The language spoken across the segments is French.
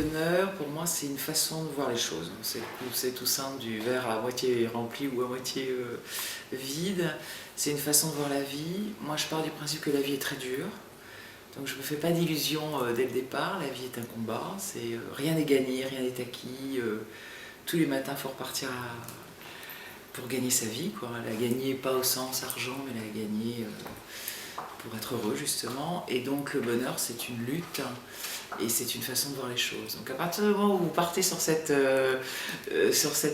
bonheur, pour moi, c'est une façon de voir les choses. C'est tout simple, du verre à moitié rempli ou à moitié vide. C'est une façon de voir la vie. Moi, je pars du principe que la vie est très dure. Donc je ne me fais pas d'illusions dès le départ. La vie est un combat. Rien n'est gagné, rien n'est acquis. Tous les matins, il faut repartir pour gagner sa vie, quoi. La gagner pas au sens argent, mais la gagner pour être heureux, justement. Et donc le bonheur, c'est une lutte. Et c'est une façon de voir les choses. Donc à partir du moment où vous partez sur cet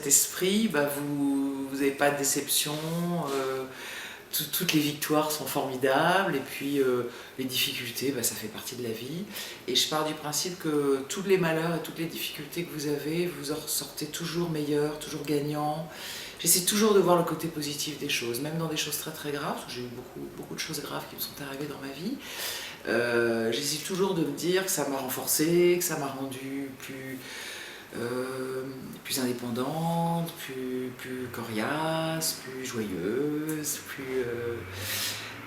esprit, bah, vous n'avez pas de déception, toutes les victoires sont formidables, et puis les difficultés, bah, ça fait partie de la vie. Et je pars du principe que tous les malheurs et toutes les difficultés que vous avez, vous en ressortez toujours meilleur, toujours gagnant. J'essaie toujours de voir le côté positif des choses, même dans des choses très très graves, parce que j'ai eu beaucoup de choses graves qui me sont arrivées dans ma vie. J'essaie toujours de me dire que ça m'a renforcée, que ça m'a rendue plus indépendante, plus coriace, plus joyeuse,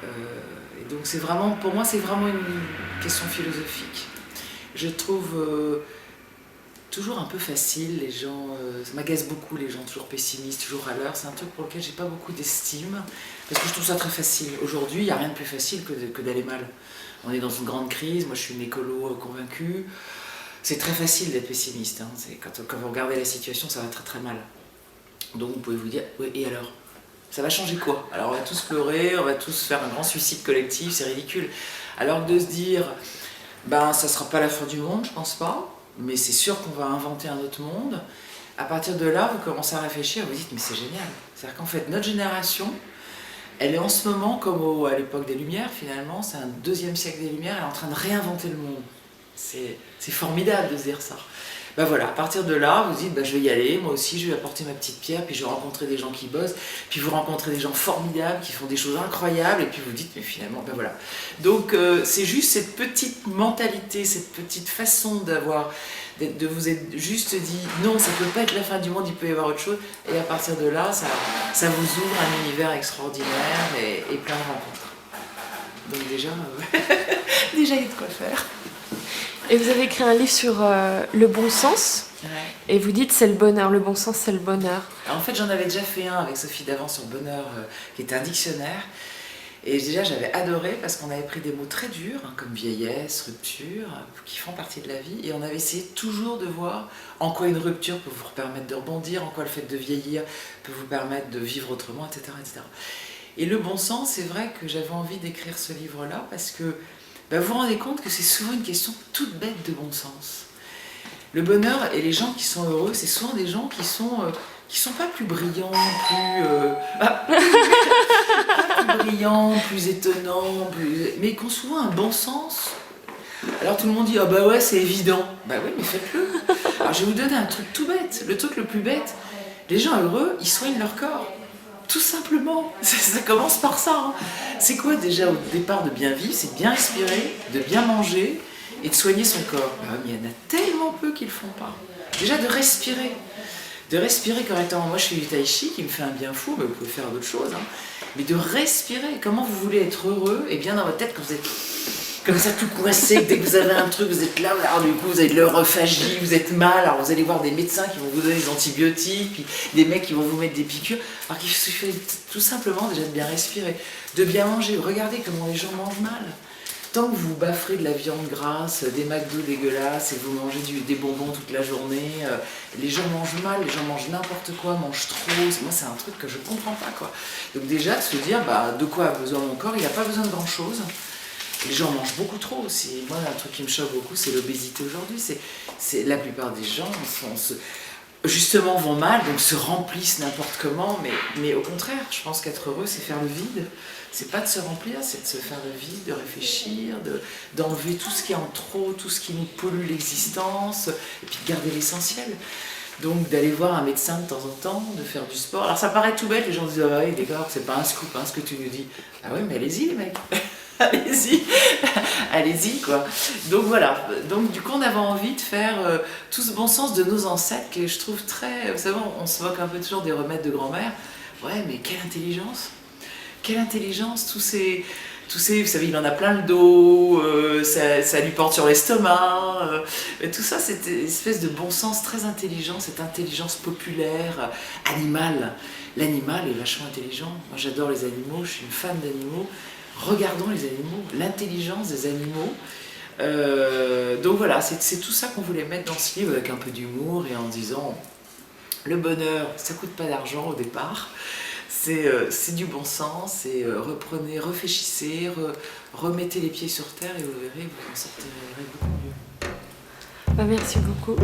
et donc c'est vraiment, pour moi, c'est vraiment une question philosophique. Je trouve toujours un peu facile, les gens, ça m'agace beaucoup les gens toujours pessimistes, toujours à l'heure, c'est un truc pour lequel j'ai pas beaucoup d'estime, parce que je trouve ça très facile. Aujourd'hui, il n'y a rien de plus facile que d'aller mal. On est dans une grande crise, moi je suis une écolo convaincue, c'est très facile d'être pessimiste, hein. Quand vous regardez la situation, ça va très très mal. Donc vous pouvez vous dire, oui, et alors ? Ça va changer quoi ? Alors on va tous pleurer, on va tous faire un grand suicide collectif, c'est ridicule. Alors que de se dire, ben ça sera pas la fin du monde, je pense pas, mais c'est sûr qu'on va inventer un autre monde. À partir de là, vous commencez à réfléchir, vous dites, mais c'est génial. C'est-à-dire qu'en fait, notre génération, elle est en ce moment, comme à l'époque des Lumières, finalement, c'est un deuxième siècle des Lumières, elle est en train de réinventer le monde. C'est formidable de se dire ça. Ben voilà, à partir de là, vous dites, ben je vais y aller, moi aussi, je vais apporter ma petite pierre, puis je vais rencontrer des gens qui bossent, puis vous rencontrez des gens formidables, qui font des choses incroyables, et puis vous dites, mais finalement, ben voilà. Donc c'est juste cette petite mentalité, cette petite façon de vous être juste dit, non, ça ne peut pas être la fin du monde, il peut y avoir autre chose, et à partir de là, ça vous ouvre un univers extraordinaire et plein de rencontres. Donc déjà, déjà il y a de quoi faire. Et vous avez écrit un livre sur le bon sens, Ouais. et vous dites c'est le bonheur, le bon sens c'est le bonheur. Alors, en fait, j'en avais déjà fait un avec Sophie Davant sur le bonheur, qui était un dictionnaire. Et déjà, j'avais adoré parce qu'on avait pris des mots très durs, hein, comme vieillesse, rupture, qui font partie de la vie. Et on avait essayé toujours de voir en quoi une rupture peut vous permettre de rebondir, en quoi le fait de vieillir peut vous permettre de vivre autrement, etc. etc. Et le bon sens, c'est vrai que j'avais envie d'écrire ce livre-là parce que vous vous rendez compte que c'est souvent une question toute bête de bon sens. Le bonheur et les gens qui sont heureux, c'est souvent des gens qui sont pas plus brillants, plus étonnants, mais qui ont souvent un bon sens. Alors tout le monde dit, ah bah ouais, c'est évident. Bah oui, mais faites-le. Alors je vais vous donner un truc tout bête, le truc le plus bête. Les gens heureux, ils soignent leur corps. Tout simplement, ça commence par ça. Hein. C'est quoi déjà au départ de bien vivre ? C'est de bien respirer, de bien manger et de soigner son corps. Mais il y en a tellement peu qui le font pas. Déjà de respirer correctement. Moi je fais du tai chi qui me fait un bien fou, mais vous pouvez faire d'autres choses. Hein. Mais de respirer, comment vous voulez être heureux et bien dans votre tête quand vous êtes comme ça tout coincé, dès que vous avez un truc, vous êtes là, alors du coup vous avez de l'europhagie, vous êtes mal, alors vous allez voir des médecins qui vont vous donner des antibiotiques, puis des mecs qui vont vous mettre des piqûres, alors qu'il suffit tout simplement déjà de bien respirer, de bien manger. Regardez comment les gens mangent mal. Tant que vous bafferez de la viande grasse, des McDo dégueulasses et que vous mangez des bonbons toute la journée, les gens mangent mal, les gens mangent n'importe quoi, mangent trop. Moi, c'est un truc que je comprends pas, quoi. Donc déjà, de se dire, de quoi a besoin mon corps ? Il n'a pas besoin de grand-chose. Les gens mangent beaucoup trop aussi. Moi, un truc qui me choque beaucoup, c'est l'obésité aujourd'hui. C'est la plupart des gens justement vont mal, donc se remplissent n'importe comment, mais au contraire, je pense qu'être heureux, c'est faire le vide. C'est pas de se remplir, c'est de se faire le vide, de réfléchir, d'enlever tout ce qui est en trop, tout ce qui nous pollue l'existence, et puis de garder l'essentiel. Donc d'aller voir un médecin de temps en temps, de faire du sport. Alors ça paraît tout bête, les gens disent ah ouais d'accord, c'est pas un scoop hein, ce que tu nous dis. Ah ouais mais allez-y les mecs, allez-y quoi. Donc voilà, donc du coup on avait envie de faire tout ce bon sens de nos ancêtres que je trouve très, vous savez on se moque un peu toujours des remèdes de grand-mère. Ouais mais quelle intelligence, tous Tous ces, vous savez, il en a plein le dos, ça lui porte sur l'estomac. Tout ça, c'est une espèce de bon sens très intelligent, cette intelligence populaire, animale. L'animal est vachement intelligent. Moi, j'adore les animaux, je suis une fan d'animaux. Regardons les animaux, l'intelligence des animaux. Donc voilà, c'est tout ça qu'on voulait mettre dans ce livre avec un peu d'humour et en disant le bonheur, ça coûte pas d'argent au départ, c'est du bon sens et reprenez, réfléchissez, remettez les pieds sur terre et vous verrez, vous en sortirez beaucoup mieux. Bah, merci beaucoup.